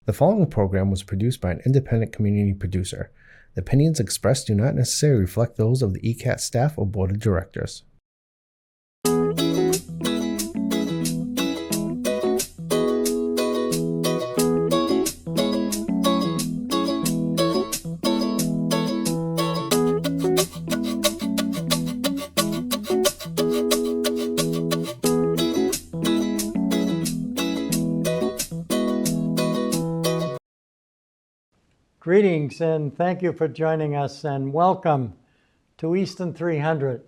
The following program was produced by an independent community producer. The opinions expressed do not necessarily reflect those of the ECAT staff or board of directors. Greetings and thank you for joining us, and welcome to Easton 300,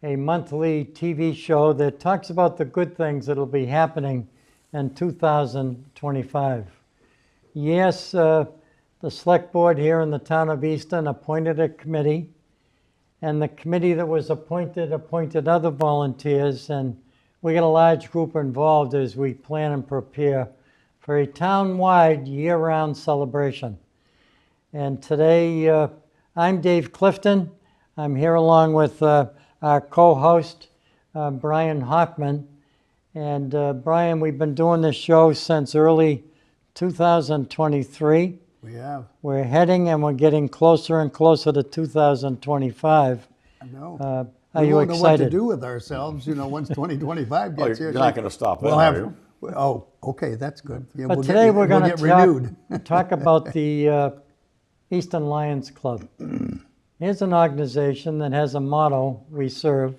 a monthly TV show that talks about the good things that will be happening in 2025. Yes, the select board here in the town of Easton appointed a committee, and the committee that was appointed other volunteers, and we got a large group involved as we plan and prepare for a town-wide year-round celebration. And today, I'm Dave Clifton. I'm here along with our co-host, Brian Hoffman. And Brian, we've been doing this show since early 2023. We have. We're heading and we're getting closer and closer to 2025. I know. Are you excited? We won't know what to do with ourselves, once 2025 gets here. You're not going to stop it, are you? Oh, okay, that's good. Yeah, But today we're going to talk about the Easton Lions Club. Here's an organization that has a motto, "We serve."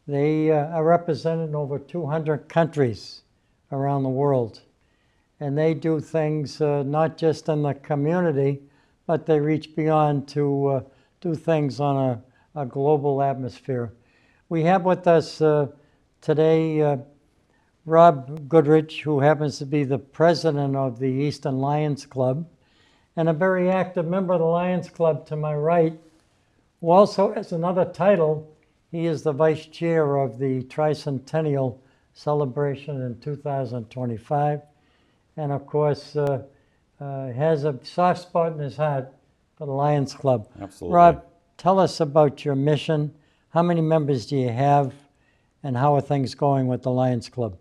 They are represented in over 200 countries around the world. And they do things not just in the community, but they reach beyond to do things on a global atmosphere. We have with us today Rob Goodrich, who happens to be the president of the Easton Lions Club, and a very active member of the Lions Club to my right, who also has another title. He is the vice chair of the Tricentennial Celebration in 2025, and of course has a soft spot in his heart for the Lions Club. Absolutely. Rob, tell us about your mission. How many members do you have, and how are things going with the Lions Club?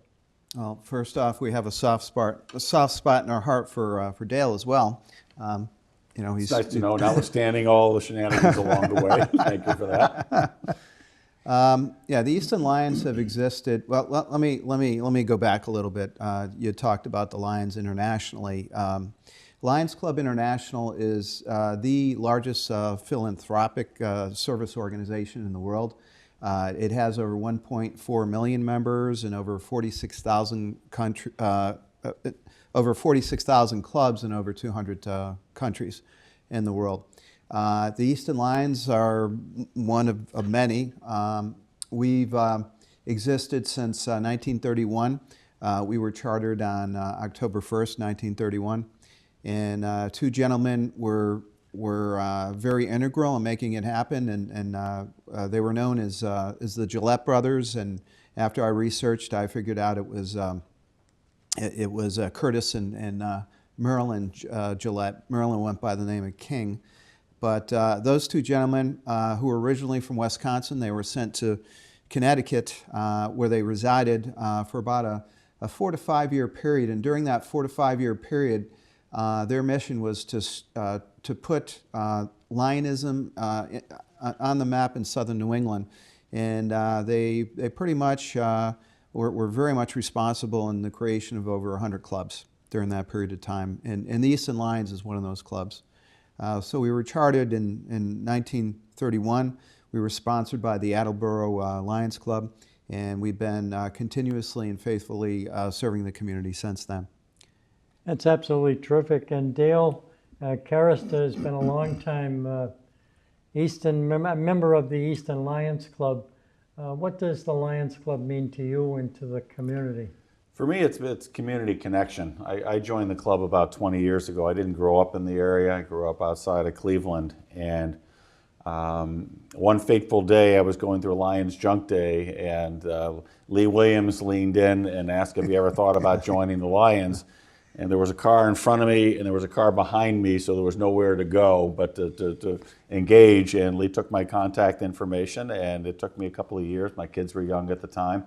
Well, first off, we have a soft spot in our heart for Dale as well. He's nice to know, notwithstanding all the shenanigans along the way. Thank you for that. The Easton Lions have existed. Well, let me go back a little bit. You talked about the Lions internationally. Lions Club International is the largest philanthropic service organization in the world. It has over 1.4 million members and over 46,000 clubs in over 200 countries in the world. The Easton Lions are one of many. We've existed since 1931. We were chartered on October 1st, 1931. And two gentlemen were very integral in making it happen, and they were known as the Gillette brothers. And after I researched, I figured out it was Curtis and Merlin Gillette. Merlin went by the name of King. But those two gentlemen, who were originally from Wisconsin, they were sent to Connecticut, where they resided for about a 4 to 5 year period. And during that 4 to 5 year period, their mission was to put Lionism on the map in southern New England. And they pretty much were very much responsible in the creation of over 100 clubs during that period of time. And the Easton Lions is one of those clubs. So we were chartered in 1931. We were sponsored by the Attleboro Lions Club, and we've been continuously and faithfully serving the community since then. That's absolutely terrific. And Dale Kerester has been a long-time member of the Easton Lions Club. What does the Lions Club mean to you and to the community? For me, it's community connection. I joined the club about 20 years ago. I didn't grow up in the area. I grew up outside of Cleveland. And one fateful day, I was going through a Lions Junk Day, and Lee Williams leaned in and asked if he ever thought about joining the Lions. And there was a car in front of me, and there was a car behind me, so there was nowhere to go but to engage. And Lee took my contact information, and it took me a couple of years. My kids were young at the time.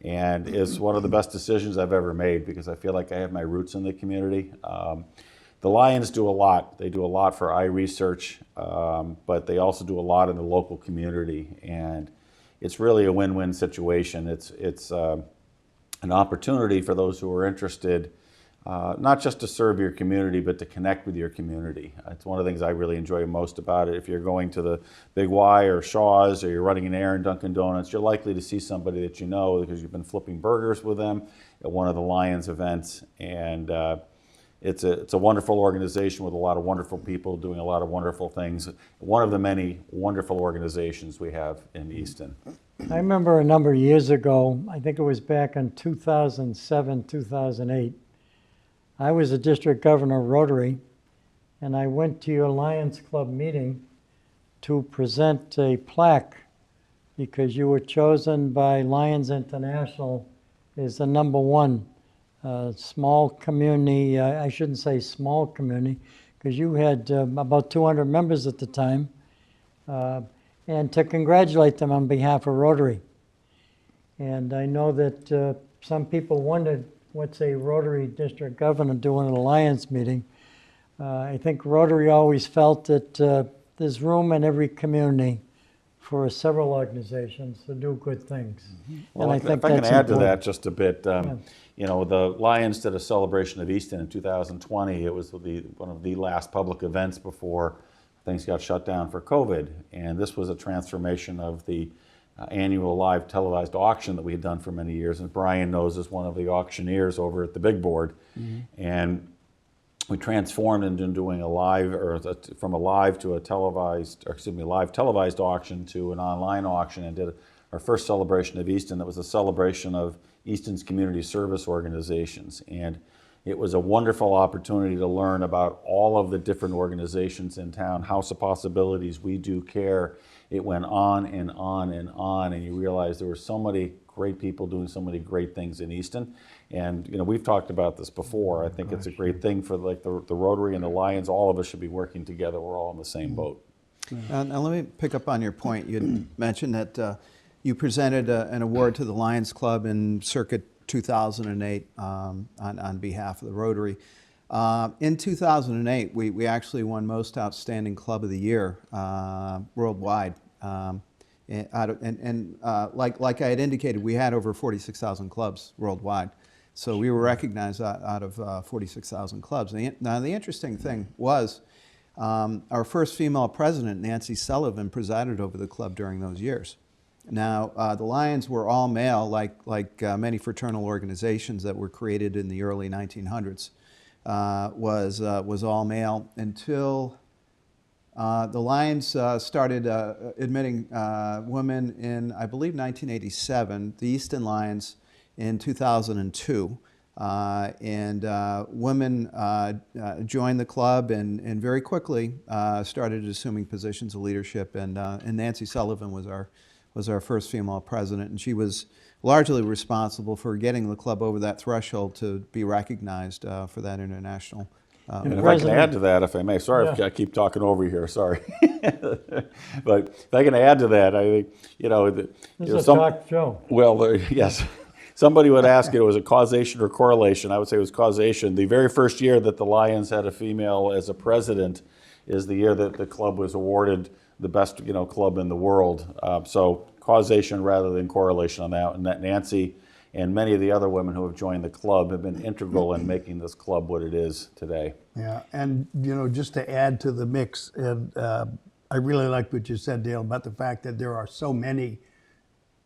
And it's one of the best decisions I've ever made because I feel like I have my roots in the community. The Lions do a lot. They do a lot for eye research, but they also do a lot in the local community. And it's really a win-win situation. It's an opportunity for those who are interested, not just to serve your community, but to connect with your community. It's one of the things I really enjoy most about it. If you're going to the Big Y or Shaw's, or you're running an errand, Dunkin' Donuts, you're likely to see somebody that you know because you've been flipping burgers with them at one of the Lions events. And it's a wonderful organization with a lot of wonderful people doing a lot of wonderful things. One of the many wonderful organizations we have in Easton. I remember a number of years ago, I think it was back in 2007, 2008, I was a district governor of Rotary, and I went to your Lions Club meeting to present a plaque because you were chosen by Lions International as the #1 small community. I shouldn't say small community because you had about 200 members at the time, and to congratulate them on behalf of Rotary. And I know that some people wondered, what's a Rotary district governor doing at a Lions meeting? I think Rotary always felt that there's room in every community for several organizations to do good things. Well, And I think if I can that's add to important. that just a bit, you know, the Lions did a celebration of Easton in 2020. It was one of the last public events before things got shut down for COVID. And this was a transformation of the annual live televised auction that we had done for many years. And Brian knows is one of the auctioneers over at the big board. And we transformed into doing a live, from a live to a televised, live televised auction to an online auction, and did our first celebration of Easton. That was a celebration of Easton's community service organizations. And it was a wonderful opportunity to learn about all of the different organizations in town, House of Possibilities, We Do Care. It went on and on and on, and you realize there were so many great people doing so many great things in Easton. And you know, we've talked about this before. I think it's a great thing for like the Rotary and the Lions. All of us should be working together. We're all in the same boat. Now let me pick up on your point. You mentioned that you presented an award to the Lions Club in circa 2008 on behalf of the Rotary. In 2008, we actually won Most Outstanding Club of the Year worldwide. Like I had indicated, we had over 46,000 clubs worldwide. So we were recognized out of 46,000 clubs. Now the interesting thing was our first female president, Nancy Sullivan, presided over the club during those years. Now the Lions were all male, like many fraternal organizations that were created in the early 1900s. Was all male until the Lions started admitting women in, I believe, 1987, the Easton Lions in 2002. Women joined the club and very quickly started assuming positions of leadership. And Nancy Sullivan was our first female president, and she was largely responsible for getting the club over that threshold to be recognized for that international. And if I can add to that, if I may, sorry if I keep talking over you here, sorry. But if I can add to that, I think, This is a talk show. Well, yes. Somebody would ask, was it causation or correlation? I would say it was causation. The very first year that the Lions had a female as a president is the year that the club was awarded the best, club in the world. So causation rather than correlation on that. And that Nancy and many of the other women who have joined the club have been integral in making this club what it is today. Yeah, and just to add to the mix, and I really liked what you said, Dale, about the fact that there are so many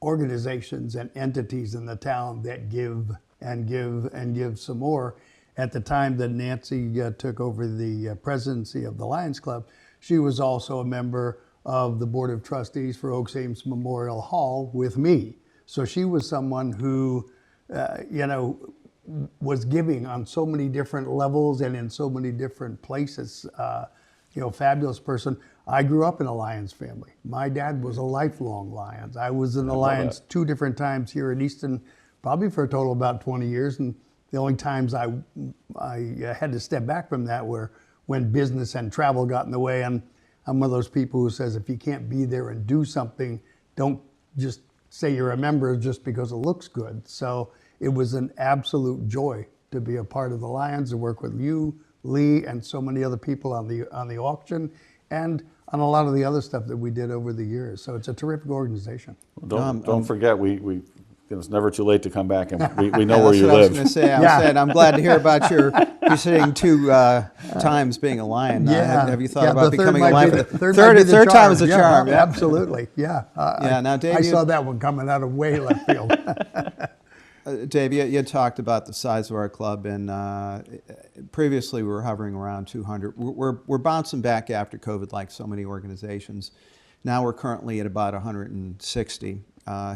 organizations and entities in the town that give and give and give some more. At the time that Nancy took over the presidency of the Lions Club, she was also a member of the Board of Trustees for Oaks Ames Memorial Hall with me. So she was someone who, was giving on so many different levels and in so many different places. Fabulous person. I grew up in a Lions family. My dad was a lifelong Lions. I was in the Lions 2 different times here in Easton, probably for a total of about 20 years. And the only times I had to step back from that were when business and travel got in the way. And I'm one of those people who says, if you can't be there and do something, don't just say you're a member just because it looks good. So it was an absolute joy to be a part of the Lions, to work with you, Lee, and so many other people on the auction, and on a lot of the other stuff that we did over the years. So it's a terrific organization. Don't forget, it's never too late to come back, and we know where that's you what I was live. going to say. I'm glad to hear about you sitting 2 times being a Lion. Have you thought about becoming a Lion? Third time is a charm. Yeah. Absolutely. Yeah. Now, Dave, I saw that one coming out of way left field. Dave, you had talked about the size of our club, and previously we were hovering around 200. We're bouncing back after COVID, like so many organizations. Now we're currently at about 160.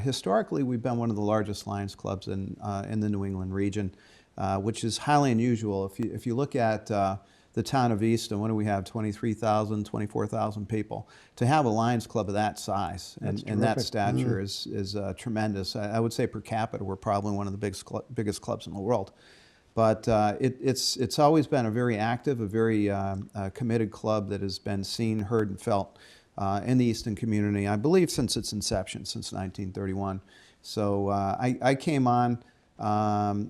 Historically, we've been one of the largest Lions clubs in the New England region, which is highly unusual. If you look at the town of Easton, what do we have? 23,000, 24,000 people. To have a Lions club of that size and that stature is tremendous. I would say per capita, we're probably one of the biggest clubs in the world. But it's always been a very active, a very committed club that has been seen, heard, and felt in the Easton community, I believe, since its inception, since 1931. So I came on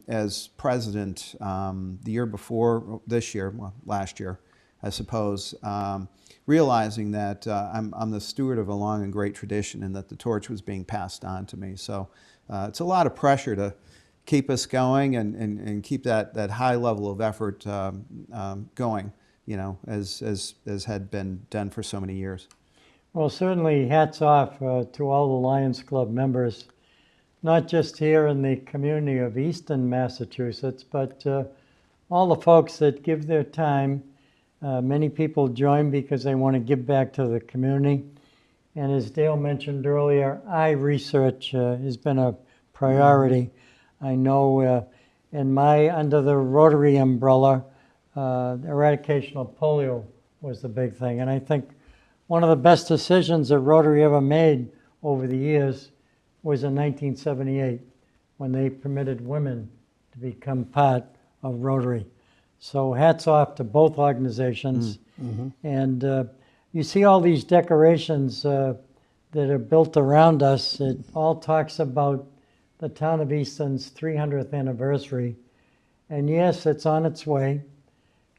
as president the year before this year, well, last year, I suppose, realizing that I'm the steward of a long and great tradition and that the torch was being passed on to me. So it's a lot of pressure to keep us going and keep that high level of effort going, as had been done for so many years. Well, certainly hats off to all the Lions Club members, not just here in the community of Easton, Massachusetts, but all the folks that give their time. Many people join because they want to give back to the community. And as Dale mentioned earlier, eye research has been a priority. I know under the Rotary umbrella, eradication of polio was the big thing. And I think one of the best decisions that Rotary ever made over the years was in 1978 when they permitted women to become part of Rotary. So hats off to both organizations. And you see all these decorations that are built around us. It all talks about the Town of Easton's 300th anniversary. And yes, it's on its way.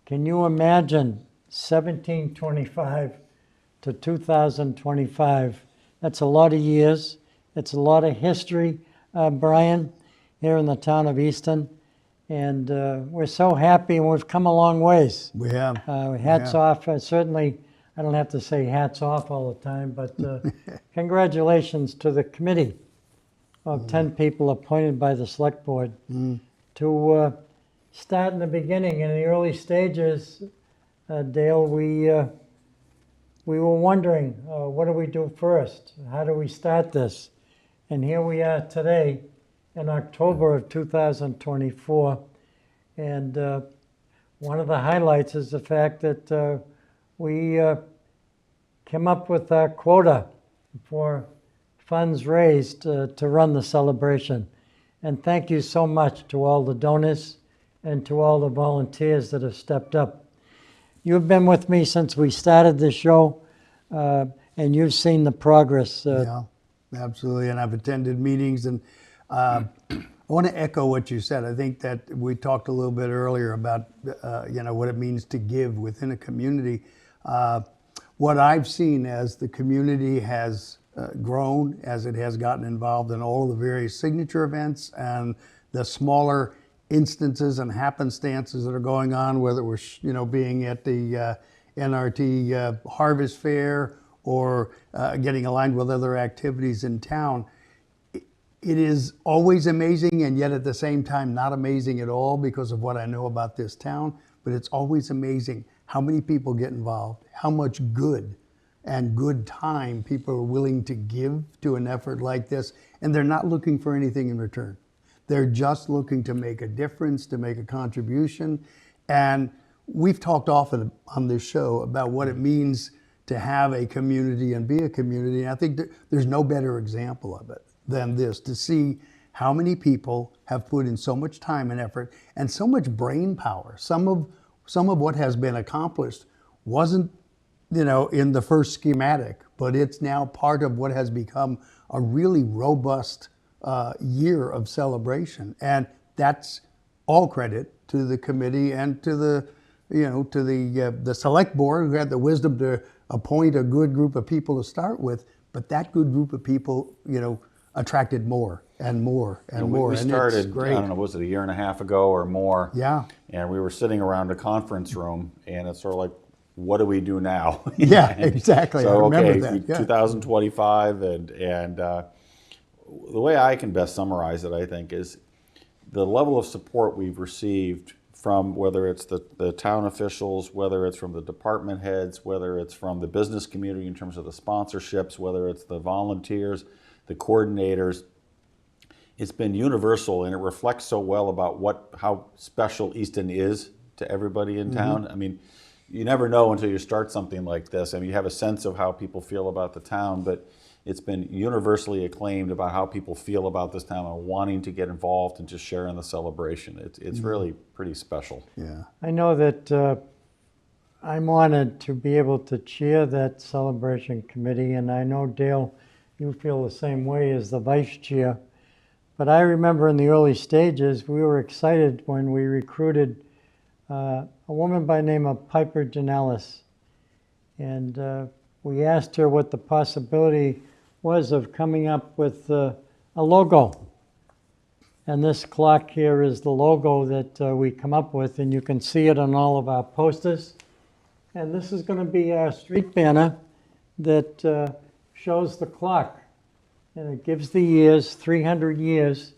Can you imagine 1725 to 2025? That's a lot of years. It's a lot of history, Brian, here in the town of Easton. And we're so happy, and we've come a long ways. We have. Hats off. Certainly, I don't have to say hats off all the time, but congratulations to the committee of 10 people appointed by the select board to start in the beginning. In the early stages, Dale, we were wondering, what do we do first? How do we start this? And here we are today in October of 2024. And one of the highlights is the fact that we came up with our quota for funds raised to run the celebration. And thank you so much to all the donors and to all the volunteers that have stepped up. You've been with me since we started this show, and you've seen the progress. Yeah, absolutely. And I've attended meetings, and I want to echo what you said. I think that we talked a little bit earlier about what it means to give within a community. What I've seen as the community has grown, as it has gotten involved in all of the various signature events and the smaller instances and happenstances that are going on, whether we're being at the NRT Harvest Fair or getting aligned with other activities in town. It is always amazing, and yet at the same time not amazing at all because of what I know about this town, but it's always amazing how many people get involved, how much good and good time people are willing to give to an effort like this, and they're not looking for anything in return. They're just looking to make a difference, to make a contribution. And we've talked often on this show about what it means to have a community and be a community. And I think there's no better example of it than this, to see how many people have put in so much time and effort and so much brain power. Some of what has been accomplished wasn't in the first schematic, but it's now part of what has become a really robust year of celebration. And that's all credit to the committee and to the, to the select board, who had the wisdom to appoint a good group of people to start with. But that good group of people, attracted more and more and more. We and started, it's great. I don't know, was it a year and a half ago or more? Yeah. And we were sitting around a conference room, and it's sort of like, what do we do now? Yeah, exactly. So, I remember okay, that. Yeah. 2025, and the way I can best summarize it, I think, is the level of support we've received from, whether it's the town officials, whether it's from the department heads, whether it's from the business community in terms of the sponsorships, whether it's the volunteers, the coordinators. It's been universal, and it reflects so well about how special Easton is to everybody in town. I mean, you never know until you start something like this. I mean, you have a sense of how people feel about the town, but it's been universally acclaimed about how people feel about this town and wanting to get involved and just share in the celebration. It's really pretty special. Yeah. I know that I'm honored to be able to chair that celebration committee, and I know, Dale, you feel the same way as the vice chair. But I remember in the early stages, we were excited when we recruited a woman by the name of Piper Janellis. And we asked her what the possibility was of coming up with a logo. And this clock here is the logo that we come up with, and you can see it on all of our posters. And this is going to be our street banner that shows the clock. And it gives the years, 300 years.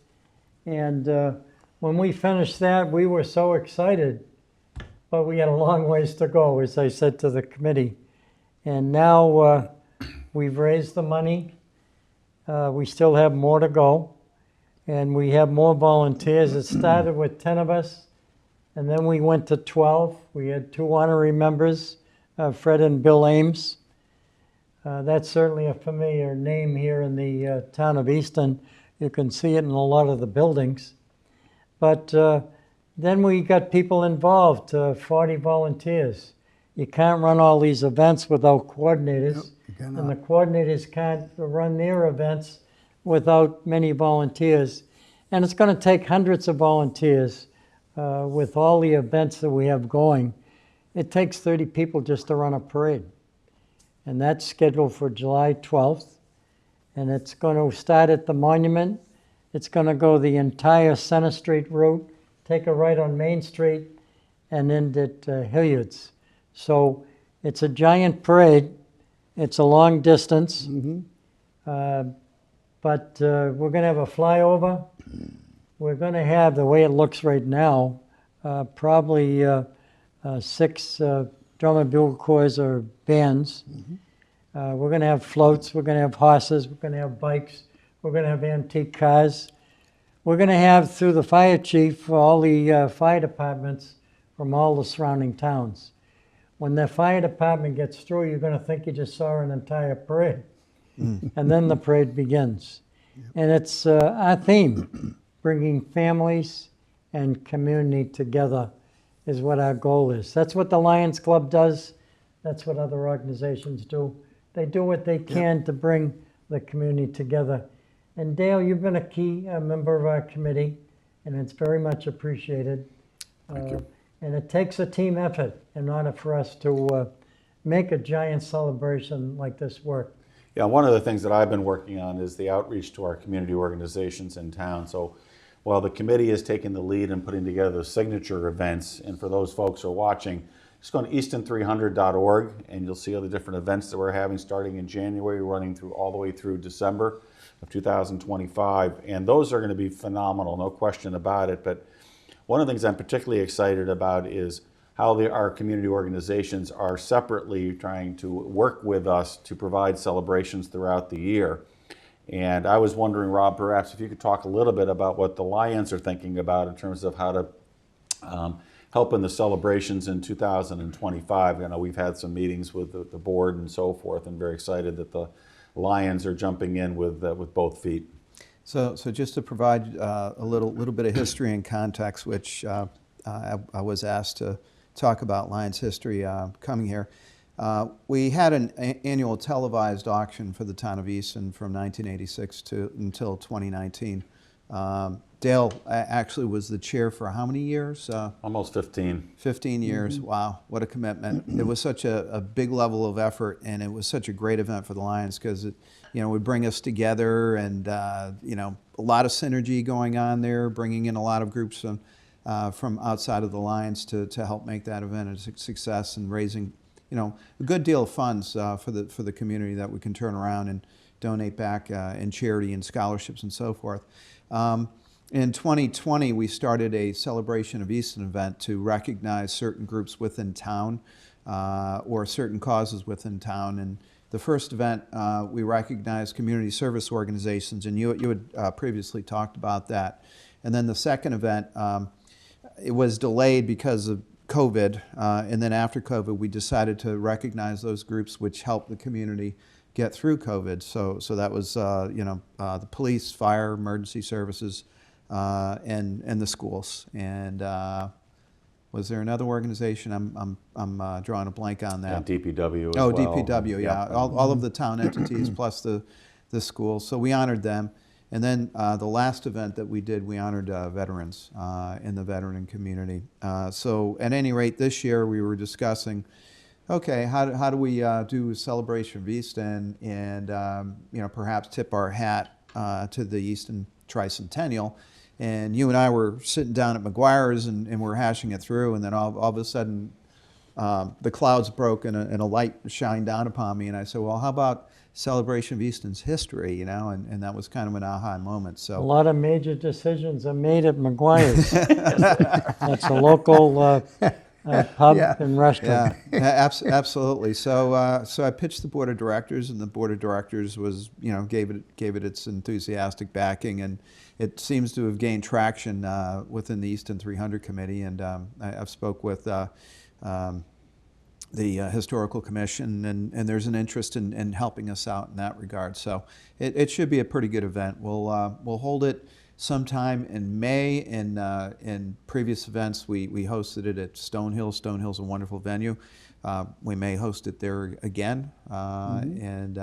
And when we finished that, we were so excited. But we had a long ways to go, as I said to the committee. And now we've raised the money. We still have more to go. And we have more volunteers. It started with 10 of us, and then we went to 12. We had 2 honorary members, Fred and Bill Ames. That's certainly a familiar name here in the town of Easton. You can see it in a lot of the buildings. But then we got people involved, 40 volunteers. You can't run all these events without coordinators. Yep, you cannot. And the coordinators can't run their events without many volunteers. And it's going to take hundreds of volunteers with all the events that we have going. It takes 30 people just to run a parade. And that's scheduled for July 12th. And it's going to start at the monument. It's going to go the entire Center Street route, take a right on Main Street, and end at Hilliard's. So it's a giant parade. It's a long distance. But we're going to have a flyover. We're going to have, the way it looks right now, probably 6 drum and bugle corps or bands. We're going to have floats. We're going to have horses. We're going to have bikes. We're going to have antique cars. We're going to have, through the fire chief, all the fire departments from all the surrounding towns. When the fire department gets through, you're going to think you just saw an entire parade. And then the parade begins. And it's our theme, bringing families and community together is what our goal is. That's what the Lions Club does. That's what other organizations do. They do what they can to bring the community together. And Dale, you've been a key member of our committee, and it's very much appreciated. Thank you. And it takes a team effort in order for us to make a giant celebration like this work. Yeah, one of the things that I've been working on is the outreach to our community organizations in town. So while the committee is taking the lead in putting together the signature events, and for those folks who are watching, just go to easton300.org and you'll see all the different events that we're having starting in January, running through all the way through December of 2025. And those are going to be phenomenal, no question about it. But one of the things I'm particularly excited about is how our community organizations are separately trying to work with us to provide celebrations throughout the year. And I was wondering, Rob, perhaps if you could talk a little bit about what the Lions are thinking about in terms of how to help in the celebrations in 2025. I know we've had some meetings with the board and so forth, and very excited that the Lions are jumping in with both feet. So just to provide a little bit of history and context, which I was asked to talk about Lions history coming here. We had an annual televised auction for the town of Easton from 1986 until 2019. Dale actually was the chair for how many years? Almost 15. 15 years. Wow, what a commitment. It was such a big level of effort, and it was such a great event for the Lions because it would bring us together, and a lot of synergy going on there, bringing in a lot of groups from outside of the Lions to help make that event a success, and raising a good deal of funds for the community that we can turn around and donate back in charity and scholarships and so forth. In 2020, we started a Celebration of Easton event to recognize certain groups within town or certain causes within town. And the first event, we recognized community service organizations, and you had previously talked about that. And then the second event, it was delayed because of COVID, and then after COVID, we decided to recognize those groups which helped the community get through COVID. So that was the police, fire, emergency services, and the schools. And was there another organization? I'm drawing a blank on that. And DPW as well. DPW, yeah. All of the town entities plus the schools. So we honored them. And then the last event that we did, we honored veterans in the veteran community. So at any rate, this year we were discussing, okay, how do we do a celebration of Easton and perhaps tip our hat to the Easton Tricentennial. And you and I were sitting down at McGuire's and we're hashing it through, and then all of a sudden the clouds broke and a light shined down upon me, and I said, well, how about celebration of Easton's history, and that was kind of an aha moment. So A lot of major decisions are made at McGuire's. That's a local pub and restaurant. Yeah, absolutely. So I pitched the board of directors, and the board of directors was, gave it its enthusiastic backing, and it seems to have gained traction within the Easton 300 committee. And I've spoke with the Historical Commission, and there's an interest in helping us out in that regard. So it should be a pretty good event. We'll hold it sometime in May. In previous events, we hosted it at Stonehill. Stonehill's a wonderful venue. We may host it there again, and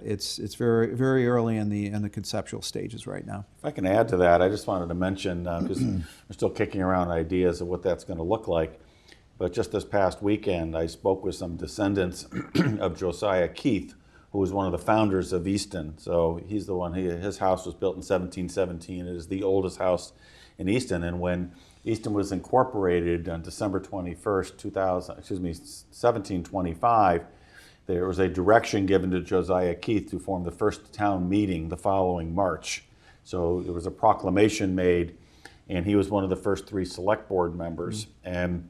it's very, very early in the conceptual stages right now. If I can add to that, I just wanted to mention, because we're still kicking around ideas of what that's going to look like. But just this past weekend, I spoke with some descendants of Josiah Keith, who was one of the founders of Easton. So he's the one, his house was built in 1717. It is the oldest house in Easton. And when Easton was incorporated on December 21st, 1725, there was a direction given to Josiah Keith to form the first town meeting the following March. So there was a proclamation made, and he was one of the first 3 select board members. And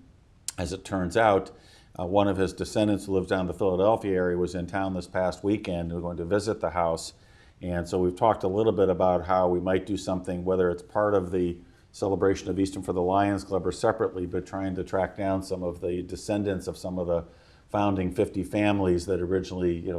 as it turns out, one of his descendants who lives down in the Philadelphia area was in town this past weekend. We're going to visit the house. And so we've talked a little bit about how we might do something, whether it's part of the celebration of Easton for the Lions Club or separately, but trying to track down some of the descendants of some of the founding 50 families that originally,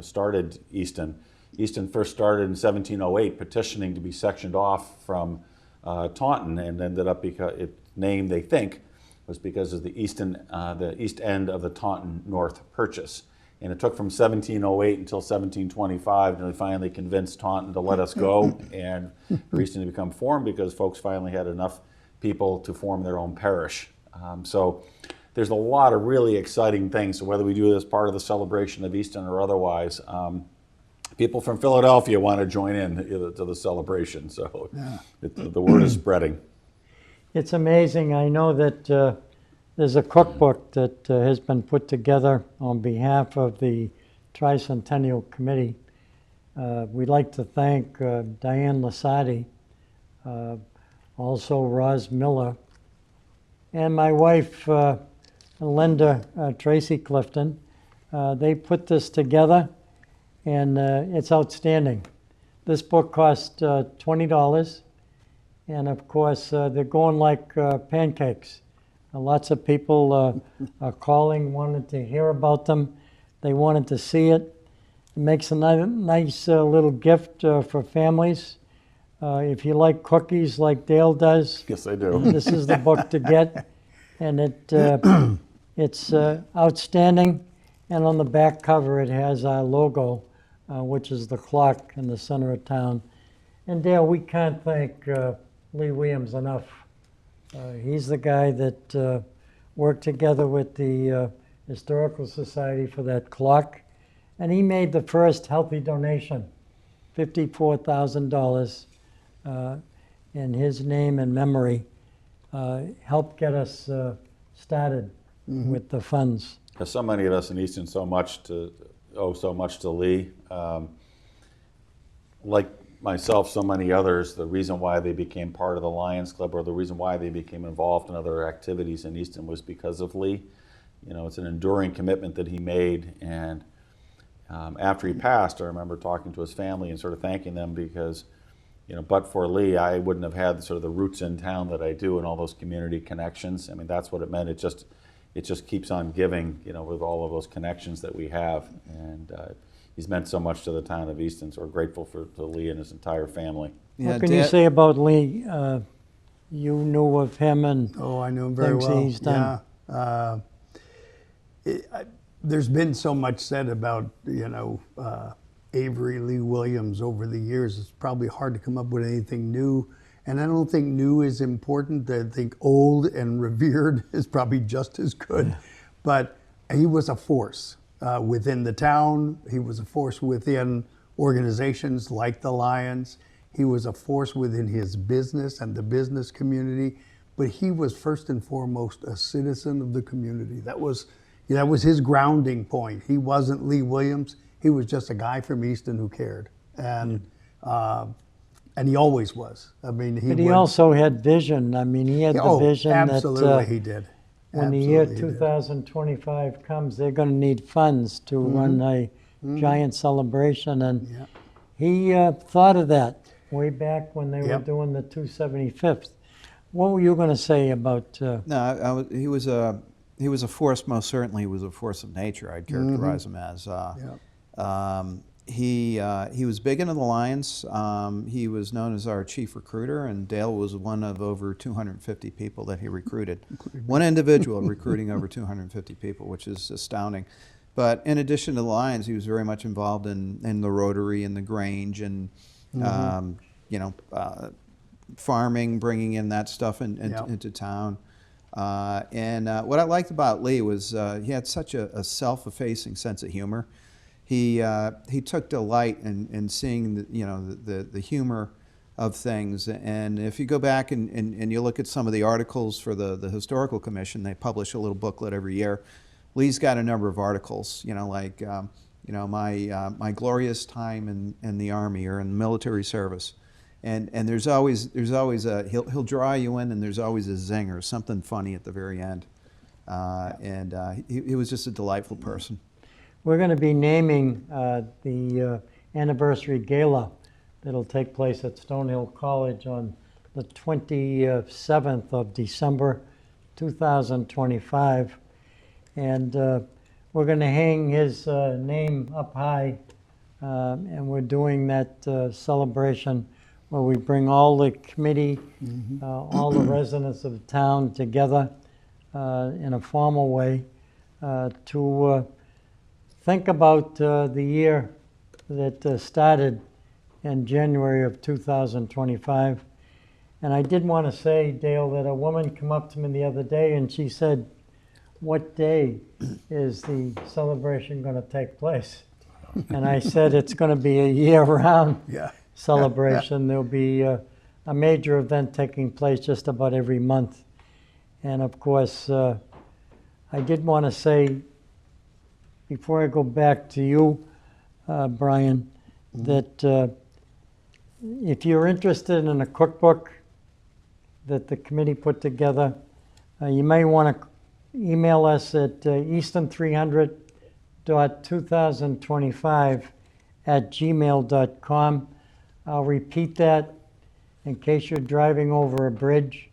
started Easton. Easton first started in 1708, petitioning to be sectioned off from Taunton, and ended up because its name, they think, was because of the east end of the Taunton North Purchase. And it took from 1708 until 1725 until they finally convinced Taunton to let us go and for Easton to become formed, because folks finally had enough people to form their own parish. So there's a lot of really exciting things. So whether we do this part of the celebration of Easton or otherwise, people from Philadelphia want to join in to the celebration. So the word is spreading. It's amazing. I know that there's a cookbook that has been put together on behalf of the Tricentennial Committee. We'd like to thank Diane Lasati, also Roz Miller, and my wife, Linda Tracy Clifton. They put this together, and it's outstanding. This book cost $20. And of course, they're going like pancakes. Lots of people are calling, wanted to hear about them. They wanted to see it. It makes a nice little gift for families. If you like cookies like Dale does, Yes, I do. this is the book to get. And it It's outstanding, and on the back cover it has our logo, which is the clock in the center of town. And Dale, we can't thank Lee Williams enough. He's the guy that worked together with the Historical Society for that clock, and he made the first healthy donation, $54,000 in his name and memory, helped get us started with the funds. Because so many of us in Easton owe so much to Lee. Like myself, so many others, the reason why they became part of the Lions Club, or the reason why they became involved in other activities in Easton, was because of Lee. You know, it's an enduring commitment that he made, and after he passed, I remember talking to his family and sort of thanking them because, you know, but for Lee, I wouldn't have had sort of the roots in town that I do and all those community connections. I mean, that's what it meant. It just keeps on giving, you know, with all of those connections that we have, and he's meant so much to the town of Easton, so we're grateful to Lee and his entire family. Yeah, What can you say about Lee? You knew of him and Oh, I knew him very things well. he's done. Yeah. There's been so much said about, you know, Avery Lee Williams over the years. It's probably hard to come up with anything new. And I don't think new is important. I think old and revered is probably just as good. Yeah. But he was a force within the town. He was a force within organizations like the Lions. He was a force within his business and the business community. But he was first and foremost a citizen of the community. That was his grounding point. He wasn't Lee Williams. He was just a guy from Easton who cared. And he always was. I mean, he also had vision. I mean, he had the vision absolutely he did. When the year 2025 comes, they're going to need funds to run a giant celebration. And he thought of that way back when they were doing the 275th. What were you going to say about... No, he was a force, most certainly. He was a force of nature, I'd characterize him as. He was big into the Lions. He was known as our chief recruiter, and Dale was one of over 250 people that he recruited. One individual recruiting over 250 people, which is astounding. But in addition to the Lions, he was very much involved in the Rotary and the Grange and, farming, bringing in that stuff into town. And what I liked about Lee was he had such a self-effacing sense of humor. He took delight in seeing the humor of things. And if you go back and you look at some of the articles for the Historical Commission, they publish a little booklet every year. Lee's got a number of articles, like my glorious time in the Army or in the military service. And there's always he'll draw you in, and there's always a zinger, something funny at the very end. He was just a delightful person. We're going to be naming the anniversary gala that'll take place at Stonehill College on the 27th of December 2025. And we're going to hang his name up high, and we're doing that celebration where we bring all the committee, all the residents of the town together in a formal way to think about the year that started in January of 2025. And I did want to say, Dale, that a woman came up to me the other day and she said, "What day is the celebration going to take place?" And I said, it's going to be a year-round celebration. There'll be a major event taking place just about every month. And of course, I did want to say, before I go back to you, Brian, that if you're interested in a cookbook that the committee put together, you may want to email us at easton300.2025@gmail.com. I'll repeat that in case you're driving over a bridge.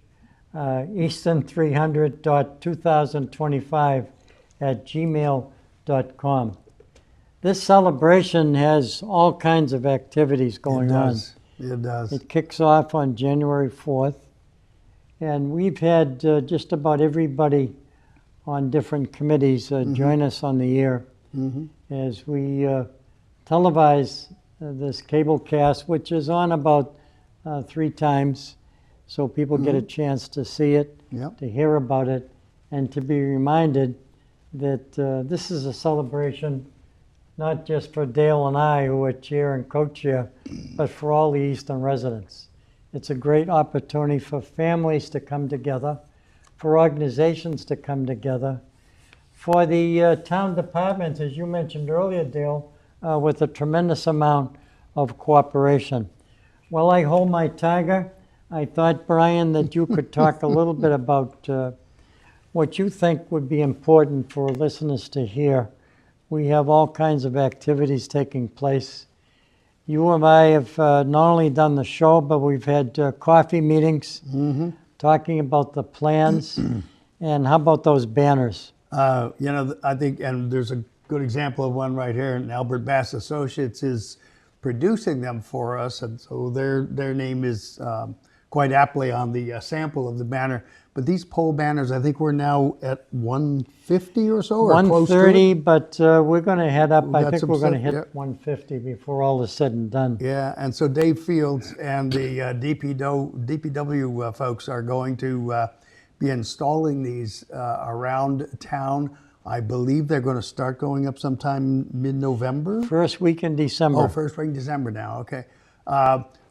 easton300.2025@gmail.com. This celebration has all kinds of activities going on. It does. It kicks off on January 4th, and we've had just about everybody on different committees join us on the air as we televise this cable cast, which is on about 3 times, so people get a chance to see it, Yep. to hear about it, and to be reminded that this is a celebration not just for Dale and I, who are chair and co-chair, but for all the Easton residents. It's a great opportunity for families to come together, for organizations to come together, for the town departments, as you mentioned earlier, Dale, with a tremendous amount of cooperation. While I hold my tiger, I thought, Brian, that you could talk a little bit about what you think would be important for listeners to hear. We have all kinds of activities taking place. You and I have not only done the show, but we've had coffee meetings talking about the plans. And how about those banners? I think, and there's a good example of one right here, and Albert Bass Associates is producing them for us, and so their name is quite aptly on the sample of the banner. But these pole banners, I think we're now at 150 or so, or close to 130, it. but we're going to head up. I got think some we're going to stuff, hit yeah. 150 before all is said and done. Yeah, and so Dave Fields and the DPW folks are going to be installing these around town. I believe they're going to start going up sometime mid-November. First week in December. Oh, first week in December now, okay.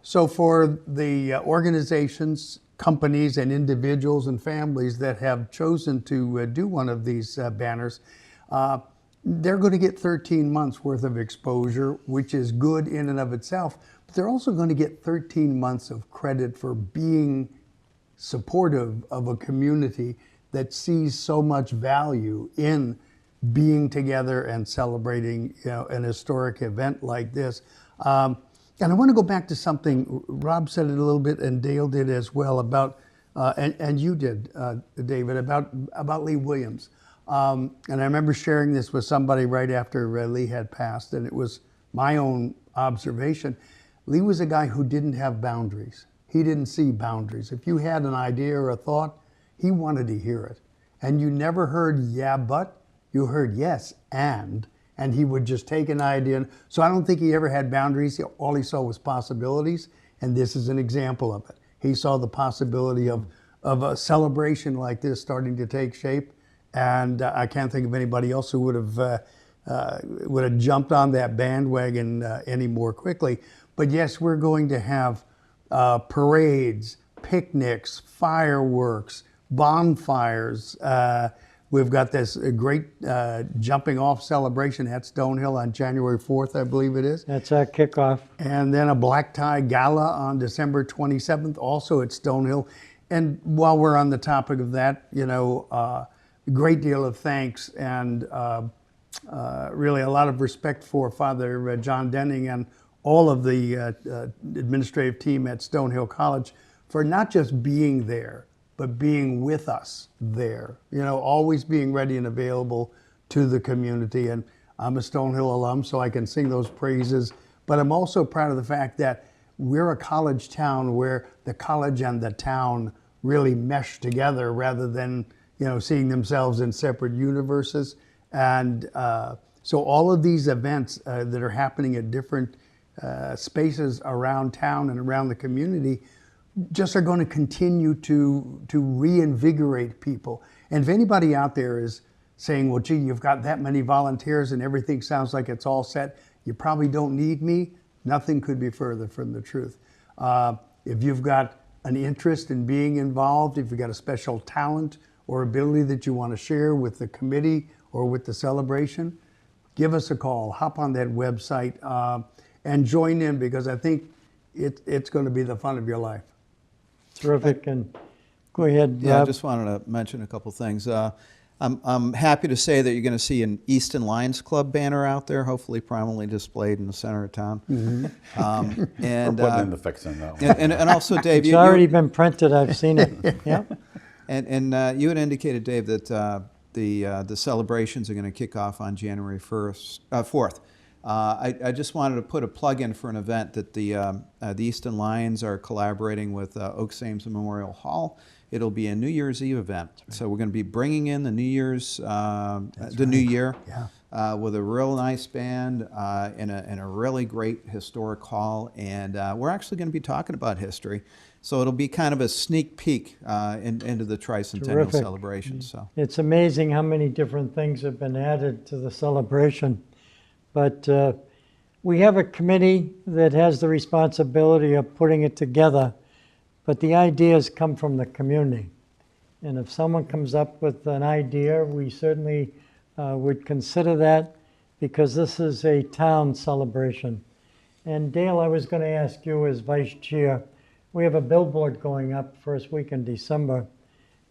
So for the organizations, companies, and individuals and families that have chosen to do one of these banners, they're going to get 13 months worth of exposure, which is good in and of itself. But they're also going to get 13 months of credit for being supportive of a community that sees so much value in being together and celebrating, an historic event like this. And I want to go back to something Rob said it a little bit, and Dale did as well, about and you did, David, about Lee Williams. And I remember sharing this with somebody right after Lee had passed, and it was my own observation. Lee was a guy who didn't have boundaries. He didn't see boundaries. If you had an idea or a thought, he wanted to hear it. And you never heard yeah, but, you heard yes, and he would just take an idea. So I don't think he ever had boundaries. All he saw was possibilities, and this is an example of it. He saw the possibility of a celebration like this starting to take shape, and I can't think of anybody else who would have jumped on that bandwagon any more quickly. But yes, we're going to have parades, picnics, fireworks, bonfires. We've got this great jumping off celebration at Stonehill on January 4th, I believe it is. That's our kickoff. And then a black tie gala on December 27th, also at Stonehill. And while we're on the topic of that, a great deal of thanks and really a lot of respect for Father John Denning and all of the administrative team at Stonehill College for not just being there, but being with us there, always being ready and available to the community. And I'm a Stonehill alum, so I can sing those praises. But I'm also proud of the fact that we're a college town where the college and the town really mesh together rather than, seeing themselves in separate universes. And so all of these events that are happening at different spaces around town and around the community just are going to continue to reinvigorate people. And if anybody out there is saying, well, gee, you've got that many volunteers and everything sounds like it's all set, you probably don't need me, nothing could be further from the truth. If you've got an interest in being involved, if you've got a special talent or ability that you want to share with the committee or with the celebration, give us a call, hop on that website and join in, because I think it's going to be the fun of your life. Terrific. And go ahead, Yeah, I Rob. just wanted to mention a couple things. I'm happy to say that you're going to see an Easton Lions Club banner out there, hopefully prominently displayed in the center of town. And We're putting in the fixing though. and also, Dave, It's already been printed. I've seen it. Yep. And you had indicated, Dave, that the celebrations are going to kick off on January 4th. I just wanted to put a plug in for an event that the Easton Lions are collaborating with Oak Sames Memorial Hall It'll be a New Year's Eve event. So we're going to be bringing in the New Year's, the New Year, with a real nice band in a really great historic hall. And we're actually going to be talking about history. So it'll be kind of a sneak peek into the tricentennial Terrific. celebration. So It's amazing how many different things have been added to the celebration. But we have a committee that has the responsibility of putting it together, but the ideas come from the community. And if someone comes up with an idea, we certainly would consider that, because this is a town celebration. And Dale, I was going to ask you as vice chair, we have a billboard going up first week in December,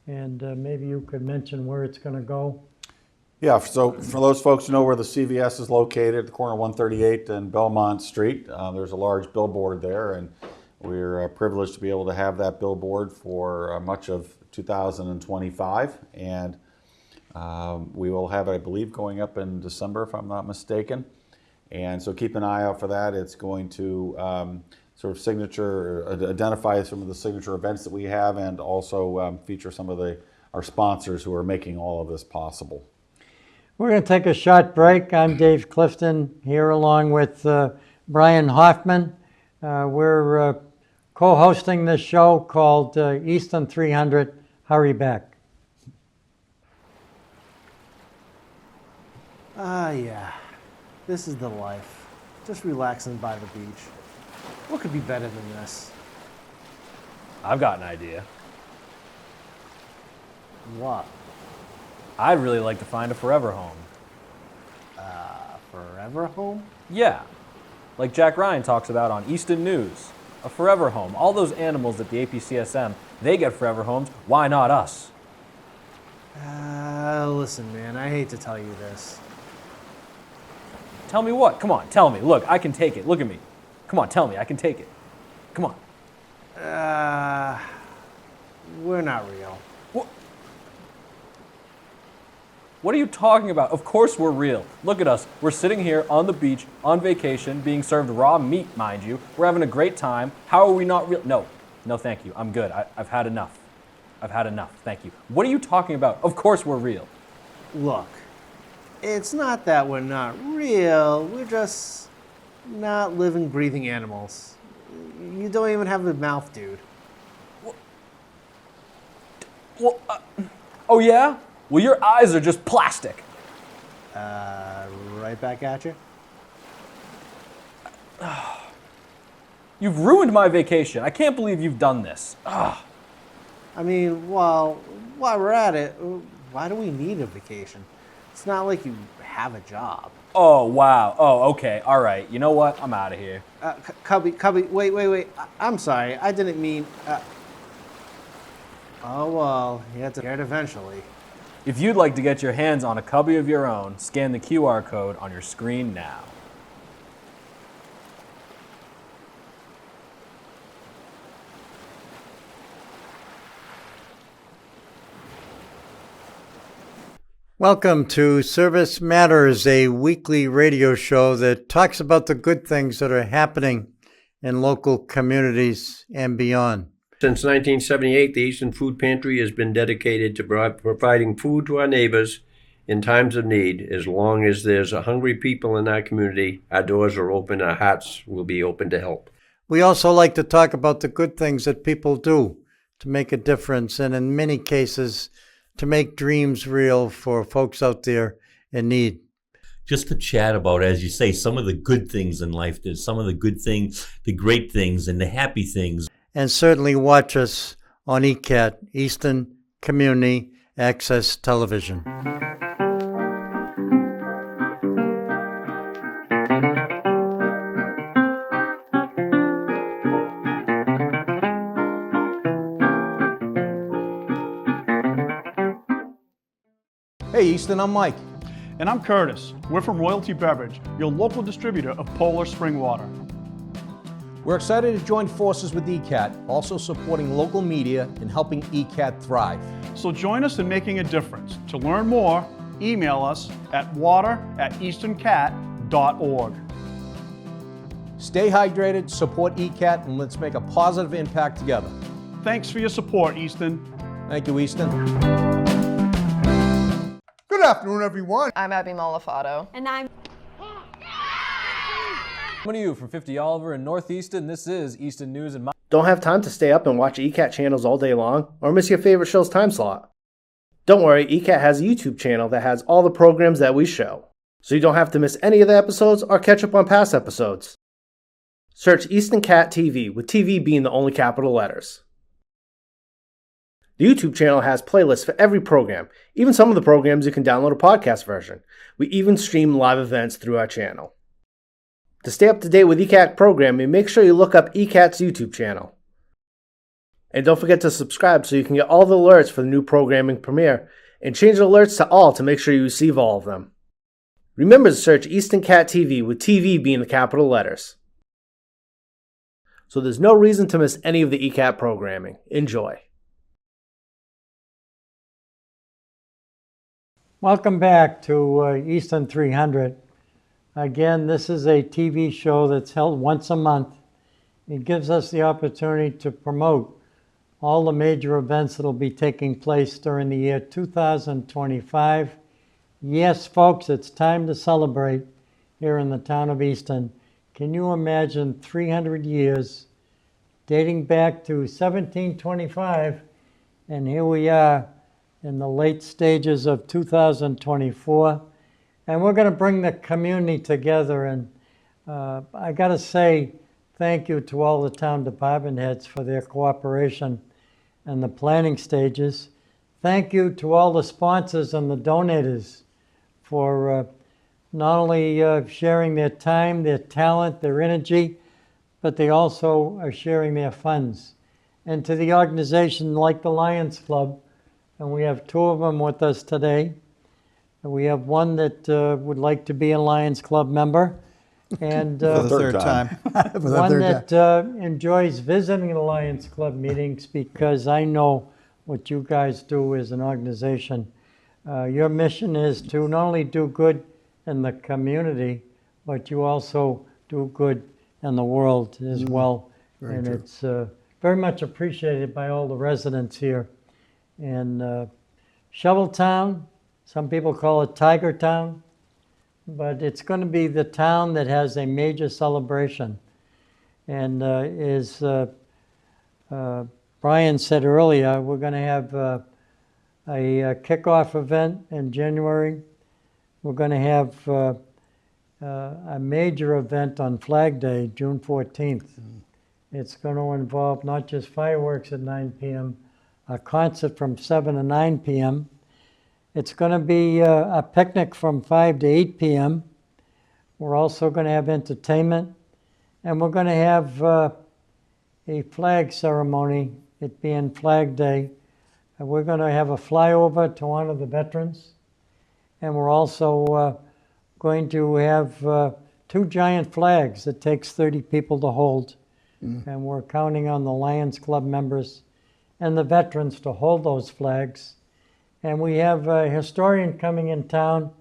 and maybe you could mention where it's going to go. Yeah, so for those folks who know where the CVS is located, at the corner of 138 and Belmont Street, there's a large billboard there, and we're privileged to be able to have that billboard for much of 2025, and we will have it, I believe, going up in December, if I'm not mistaken. And so keep an eye out for that. It's going to sort of identify some of the signature events that we have, and also feature some of our sponsors who are making all of this possible. We're going to take a short break. I'm Dave Clifton here along with Brian Hoffman. We're co-hosting this show called Easton 300, Hurry Back. Yeah, this is the life. Just relaxing by the beach. What could be better than this? I've got an idea. What? I'd really like to find a forever home. Forever home? Yeah, like Jack Ryan talks about on Easton News. A forever home. All those animals at the APCSM, they get forever homes. Why not us? Listen, man, I hate to tell you this. Tell me what? Come on, tell me. Look, I can take it. Look at me. Come on, tell me. I can take it. Come on. We're not real. What are you talking about? Of course we're real. Look at us. We're sitting here on the beach, on vacation, being served raw meat, mind you. We're having a great time. How are we not real? No, thank you. I'm good. I've had enough. I've had enough. Thank you. What are you talking about? Of course we're real. Look, it's not that we're not real. We're just not living, breathing animals. You don't even have a mouth, dude. Well, oh yeah? Well, your eyes are just plastic. Right back at you. You've ruined my vacation. I can't believe you've done this. I mean, while we're at it, why do we need a vacation? It's not like you have a job. Oh, wow. Oh, okay. All right. You know what? I'm out of here. Cubby, wait. I'm sorry. I didn't mean... Oh, well, you have to get it eventually. If you'd like to get your hands on a cubby of your own, scan the QR code on your screen now. Welcome to Service Matters, a weekly radio show that talks about the good things that are happening in local communities and beyond. Since 1978, the Easton Food Pantry has been dedicated to providing food to our neighbors in times of need. As long as there's hungry people in our community, our doors are open, our hearts will be open to help. We also like to talk about the good things that people do to make a difference, and in many cases, to make dreams real for folks out there in need. Just to chat about, as you say, some of the good things in life. There's some of the good things, the great things, and the happy things. And certainly watch us on ECAT, Easton Community Access Television. Hey Easton, I'm Mike. And I'm Curtis. We're from Royalty Beverage, your local distributor of Polar Spring Water. We're excited to join forces with ECAT, also supporting local media and helping ECAT thrive. So join us in making a difference. To learn more, email us at water@eastoncat.org. Stay hydrated, support ECAT, and let's make a positive impact together. Thanks for your support, Easton. Thank you, Easton. Good afternoon, everyone. I'm Abby Malafato. And I'm Coming to you from 50 Oliver in North Easton, this is Easton News and Don't have time to stay up and watch ECAT channels all day long, or miss your favorite show's time slot? Don't worry, ECAT has a YouTube channel that has all the programs that we show, so you don't have to miss any of the episodes or catch up on past episodes. Search Easton Cat TV, with TV being the only capital letters. The YouTube channel has playlists for every program, even some of the programs you can download a podcast version. We even stream live events through our channel. To stay up to date with ECAT programming, make sure you look up ECAT's YouTube channel. And don't forget to subscribe so you can get all the alerts for the new programming premiere, and change the alerts to all to make sure you receive all of them. Remember to search Easton Cat TV, with TV being the capital letters. So there's no reason to miss any of the ECAT programming. Enjoy. Welcome back to Easton 300. Again, this is a TV show that's held once a month. It gives us the opportunity to promote all the major events that will be taking place during the year 2025. Yes, folks, it's time to celebrate here in the town of Easton. Can you imagine 300 years dating back to 1725, and here we are in the late stages of 2024. And we're going to bring the community together. And I got to say thank you to all the town department heads for their cooperation in the planning stages. Thank you to all the sponsors and the donators for not only sharing their time, their talent, their energy, but they also are sharing their funds. And to the organization like the Lions Club, and we have two of them with us today. We have one that would like to be a Lions Club member, and For the third time. one that enjoys visiting the Lions Club meetings, because I know what you guys do as an organization. Your mission is to not only do good in the community, but you also do good in the world as well. Very and true. It's very much appreciated by all the residents here. And Shoveltown, some people call it Tiger Town, but it's going to be the town that has a major celebration. And as Brian said earlier, we're going to have a kickoff event in January. We're going to have a major event on Flag Day, June 14th. It's going to involve not just fireworks at 9 p.m., a concert from 7 to 9 p.m. It's going to be a picnic from 5 to 8 p.m. We're also going to have entertainment, and we're going to have a flag ceremony, it being Flag Day. And we're going to have a flyover to honor the veterans, and we're also going to have two giant flags that takes 30 people to hold. And we're counting on the Lions Club members and the veterans to hold those flags. And we have a historian coming in town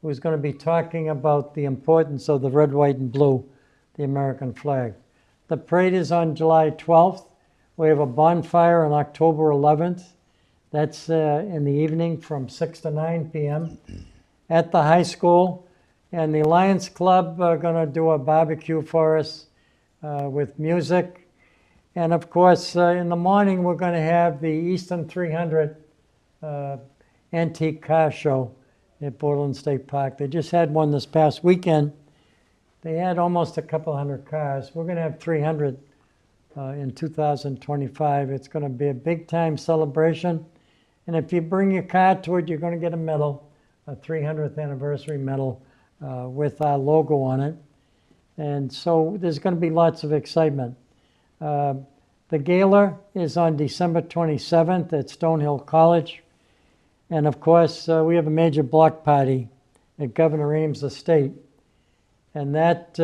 who's going to be talking about the importance of the red, white, and blue, the American flag. The parade is on July 12th. We have a bonfire on October 11th. That's in the evening from 6 to 9 p.m. at the high school. And the Lions Club are going to do a barbecue for us with music. And of course, in the morning, we're going to have the Easton 300 antique car show at Borderland State Park. They just had one this past weekend. They had almost a couple hundred cars. We're going to have 300 in 2025. It's going to be a big time celebration. And if you bring your car to it, you're going to get a medal, a 300th anniversary medal with our logo on it. And so there's going to be lots of excitement. The gala is on December 27th at Stonehill College. And of course, we have a major block party at Governor Ames' estate. And that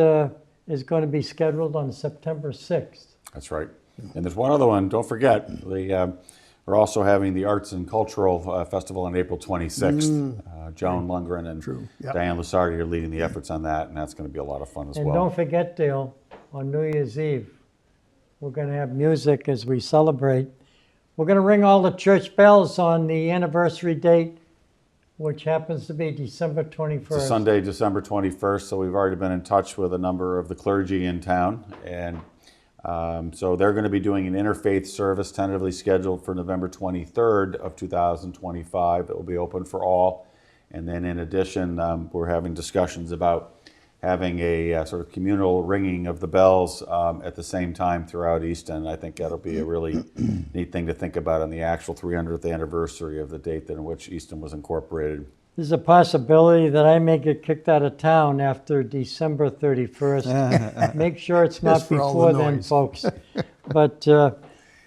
is going to be scheduled on September 6th. That's right. And there's one other one, don't forget. We're also having the Arts and Cultural Festival on April 26th. Joan Lundgren and Diane Lusardi are leading the efforts on that, and that's going to be a lot of fun as well. And don't forget, Dale, on New Year's Eve, we're going to have music as we celebrate. We're going to ring all the church bells on the anniversary date, which happens to be December 21st. It's a Sunday, December 21st, so we've already been in touch with a number of the clergy in town, and so they're going to be doing an interfaith service tentatively scheduled for November 23rd of 2025. It will be open for all, and then in addition, we're having discussions about having a sort of communal ringing of the bells at the same time throughout Easton. I think that'll be a really neat thing to think about on the actual 300th anniversary of the date in which Easton was incorporated. There's a possibility that I may get kicked out of town after December 31st. Make sure it's not Just for all before the then, noise. folks. But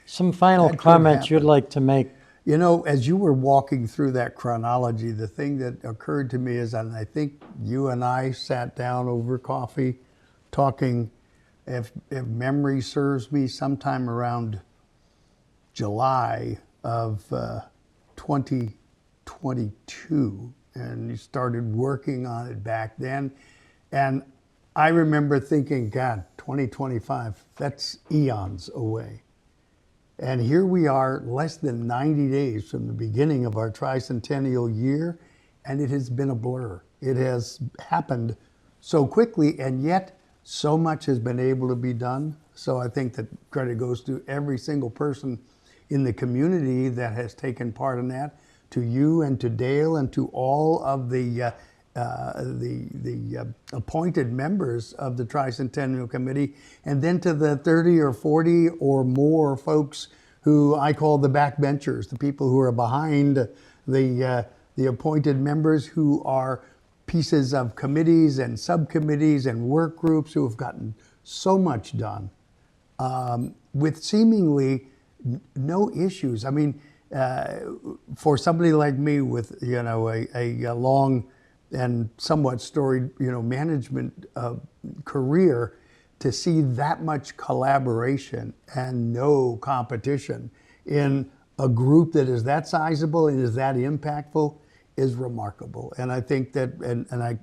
some final That could comments you'd happen. like to make? You know, as you were walking through that chronology, the thing that occurred to me is, and I think you and I sat down over coffee talking, if memory serves me, sometime around July of 2022, and you started working on it back then. And I remember thinking, God, 2025, that's eons away. And here we are, less than 90 days from the beginning of our tricentennial year, and it has been a blur. It has happened so quickly, and yet so much has been able to be done. So I think that credit goes to every single person in the community that has taken part in that, to you and to Dale and to all of the appointed members of the Tricentennial Committee, and then to the 30 or 40 or more folks who I call the backbenchers, the people who are behind the appointed members, who are pieces of committees and subcommittees and work groups who have gotten so much done with seemingly no issues. I mean, for somebody like me with a long and somewhat storied, management career, to see that much collaboration and no competition in a group that is that sizable and is that impactful is remarkable. And I think that, and I,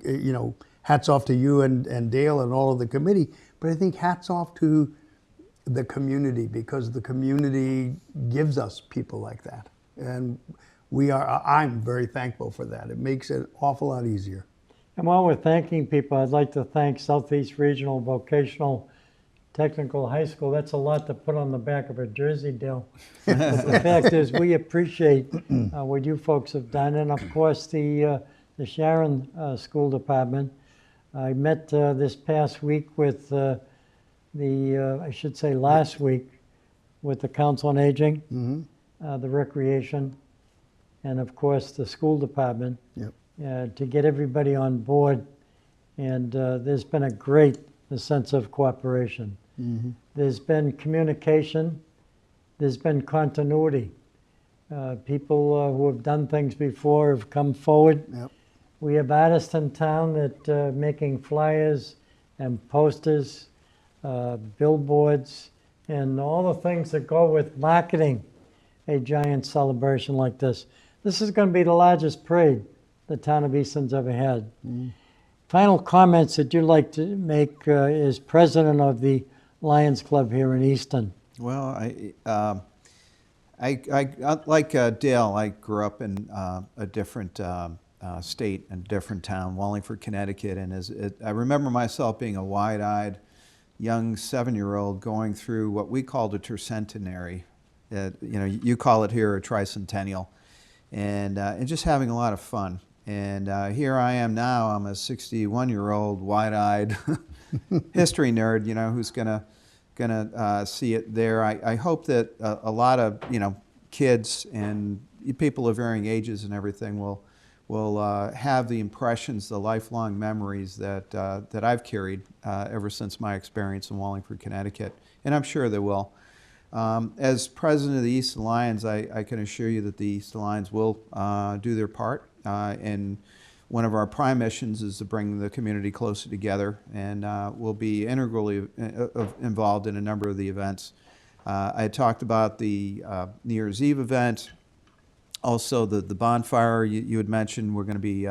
hats off to you and Dale and all of the committee, but I think hats off to the community, because the community gives us people like that. And I'm very thankful for that. It makes it an awful lot easier. And while we're thanking people, I'd like to thank Southeast Regional Vocational Technical High School. That's a lot to put on the back of a jersey, Dale. But the fact is, we appreciate what you folks have done, and of course the Sharon School Department. I met this past week with last week, with the Council on Aging, the Recreation, and of course the School Department. Yep. To get everybody on board, and there's been a great sense of cooperation. There's been communication, there's been continuity. People who have done things before have come forward. Yep. We have artists in town that making flyers and posters, billboards, and all the things that go with marketing a giant celebration like this. This is going to be the largest parade the town of Easton's ever had. Final comments that you'd like to make as president of the Lions Club here in Easton. Well, I like Dale, I grew up in a different state and different town, Wallingford, Connecticut, and I remember myself being a wide-eyed young 7-year-old going through what we called a tercentenary. You call it here a tricentennial, and just having a lot of fun. And here I am now, I'm a 61-year-old wide-eyed history nerd, who's gonna see it there. I hope that a lot of, kids and people of varying ages and everything will have the impressions, the lifelong memories that I've carried ever since my experience in Wallingford, Connecticut, and I'm sure they will. As president of the Easton Lions, I can assure you that the Easton Lions will do their part. And one of our prime missions is to bring the community closer together, and we'll be integrally involved in a number of the events. I had talked about the New Year's Eve event, also the bonfire you had mentioned. We're going to be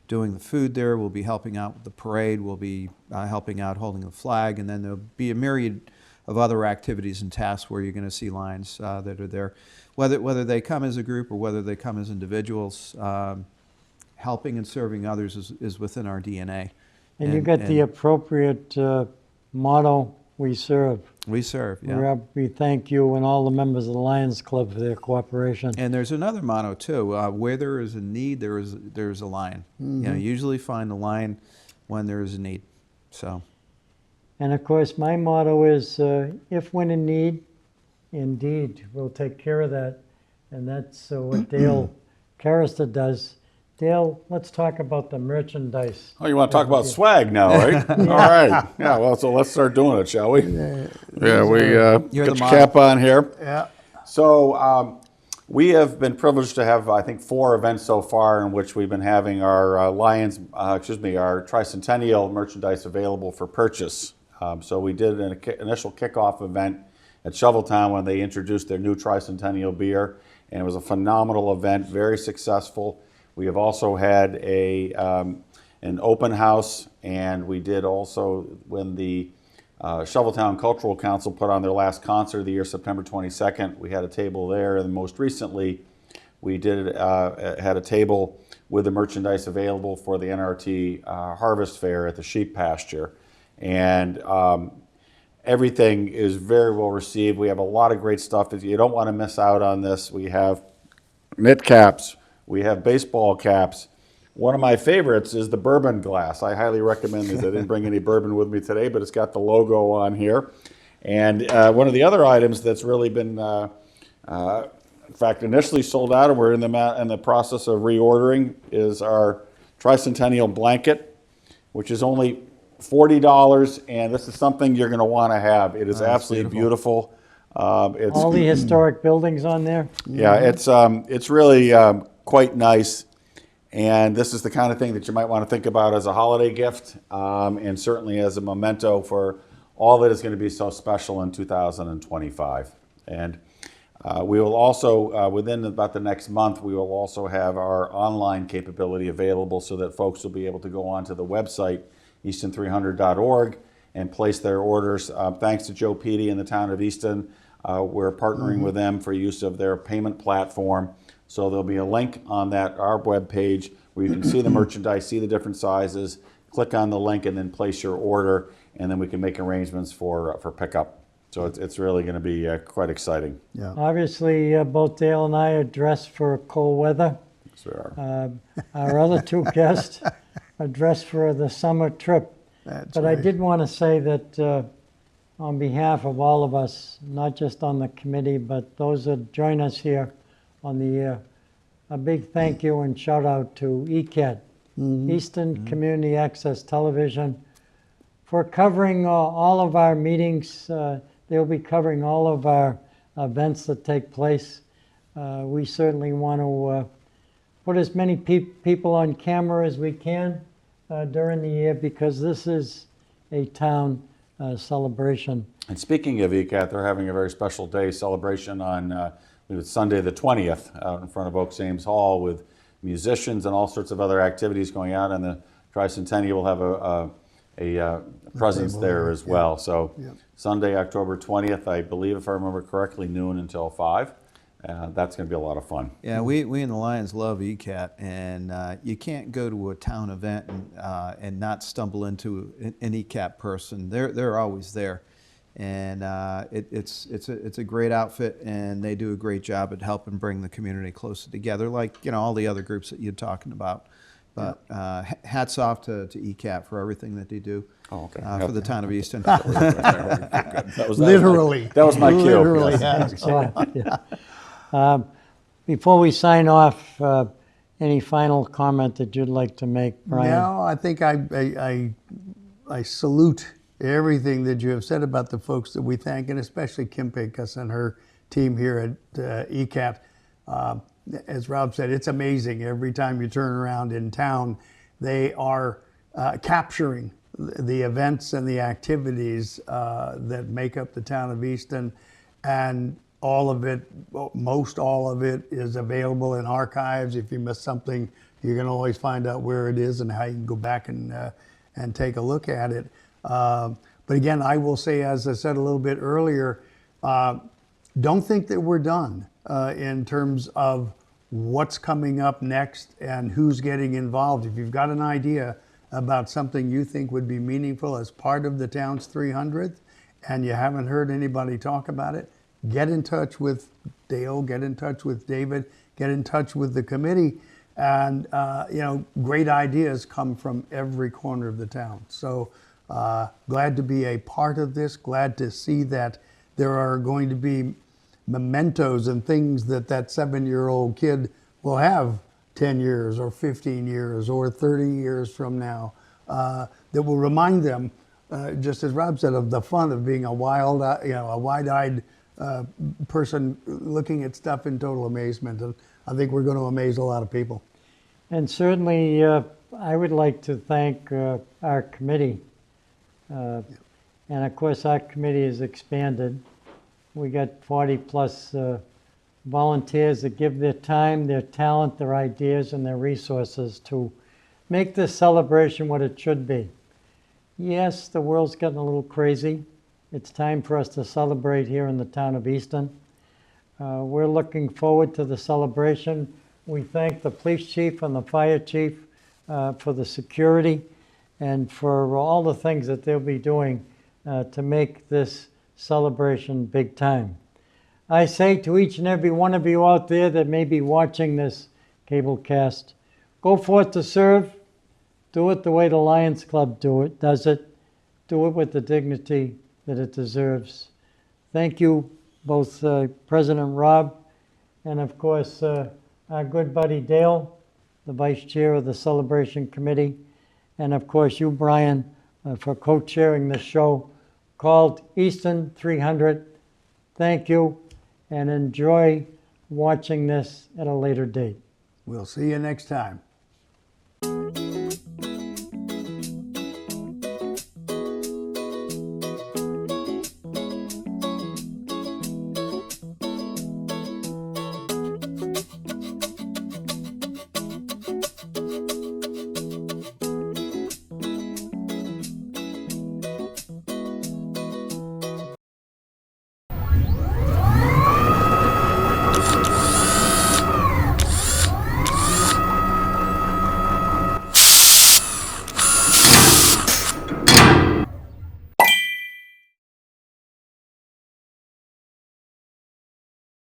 doing the food there. We'll be helping out with the parade. We'll be helping out holding the flag, and then there'll be a myriad of other activities and tasks where you're going to see Lions that are there. whether they come as a group or whether they come as individuals, helping and serving others is within our DNA. And you got the appropriate motto, we serve. We serve, yeah. We thank you and all the members of the Lions Club for their cooperation. And there's another motto too, where there is a need, there's a lion. You know, usually find a lion when there is a need, so. And of course, my motto is, if when in need, indeed, we'll take care of that. And that's what Dale Kerester does. Dale, let's talk about the merchandise. Oh, you want to talk about swag now, right? All right. Yeah, well, so let's start doing it, shall we? Yeah, we get your cap on here. Yeah. So we have been privileged to have, I think, 4 events so far in which we've been having our our tricentennial merchandise available for purchase. So we did an initial kickoff event at Shoveltown when they introduced their new tricentennial beer, and it was a phenomenal event, very successful. We have also had an open house, and we did also, when the Shoveltown Cultural Council put on their last concert of the year, September 22nd, we had a table there, and most recently we did had a table with the merchandise available for the NRT Harvest Fair at the sheep pasture. And everything is very well received. We have a lot of great stuff. You don't want to miss out on this. We have knit caps. We have baseball caps. One of my favorites is the bourbon glass. I highly recommend this. I didn't bring any bourbon with me today, but it's got the logo on here. And one of the other items that's really been, in fact, initially sold out, and we're in the process of reordering, is our tricentennial blanket, which is only $40, and this is something you're going to want to have. It is absolutely beautiful. It's all the historic buildings on there? Yeah, it's really quite nice, and this is the kind of thing that you might want to think about as a holiday gift, and certainly as a memento for all that is going to be so special in 2025. And we will also, within about the next month, we will also have our online capability available so that folks will be able to go onto the website, easton300.org, and place their orders. Thanks to Joe Petey and the Town of Easton, we're partnering with them for use of their payment platform. So there'll be a link on our web page where you can see the merchandise, see the different sizes, click on the link, and then place your order, and then we can make arrangements for pickup. So it's really going to be quite exciting. Yeah. Obviously, both Dale and I are dressed for cold weather. Yes, we are. Our other 2 guests are dressed for the summer trip. That's But right. I did want to say that on behalf of all of us, not just on the committee, but those that join us here on the air, a big thank you and shout out to ECAT, Easton Community Access Television, for covering all of our meetings. They'll be covering all of our events that take place. We certainly want to put as many people on camera as we can during the year, because this is a town celebration. And speaking of ECAT, they're having a very special day celebration on it's Sunday the 20th out in front of Oaks Ames Hall with musicians and all sorts of other activities going on, and the Tricentennial will have a presence there as well. So Sunday, October 20th, I believe, if I remember correctly, noon until 5. That's going to be a lot of fun. Yeah, we in the Lions love ECAT, and you can't go to a town event and not stumble into an ECAT person. They're always there, and it's a great outfit, and they do a great job at helping bring the community closer together, like all the other groups that you're talking about. But hats off to ECAT for everything that they do for the Town of Easton. That was Literally. That was my cue. Literally, Yes. Before we sign off, any final comment that you'd like to make, Brian? No, I think I salute everything that you have said about the folks that we thank, and especially Kim Pinkus and her team here at ECAT. As Rob said, it's amazing. Every time you turn around in town, they are capturing the events and the activities that make up the Town of Easton, and all of it, most all of it, is available in archives. If you miss something, you can always find out where it is and how you can go back and take a look at it. But again, I will say, as I said a little bit earlier, don't think that we're done. in terms of what's coming up next and who's getting involved. If you've got an idea about something you think would be meaningful as part of the town's 300th and you haven't heard anybody talk about it, get in touch with Dale, get in touch with David, get in touch with the committee. And, great ideas come from every corner of the town. So glad to be a part of this, glad to see that there are going to be mementos and things that 7-year-old kid will have 10 years or 15 years or 30 years from now that will remind them, just as Rob said, of the fun of being a wide-eyed person looking at stuff in total amazement. And I think we're going to amaze a lot of people. And certainly, I would like to thank our committee. And of course, our committee has expanded. We got 40 plus volunteers that give their time, their talent, their ideas, and their resources to make this celebration what it should be. Yes, the world's getting a little crazy. It's time for us to celebrate here in the town of Easton. We're looking forward to the celebration. We thank the police chief and the fire chief for the security and for all the things that they'll be doing to make this celebration big time. I say to each and every one of you out there that may be watching this cable cast, go forth to serve. Do it the way the Lions Club does it. Do it with the dignity that it deserves. Thank you, both President Rob and, of course, our good buddy Dale, the Vice Chair of the Celebration Committee, and, of course, you, Brian, for co-chairing this show called Easton 300. Thank you, and enjoy watching this at a later date. We'll see you next time.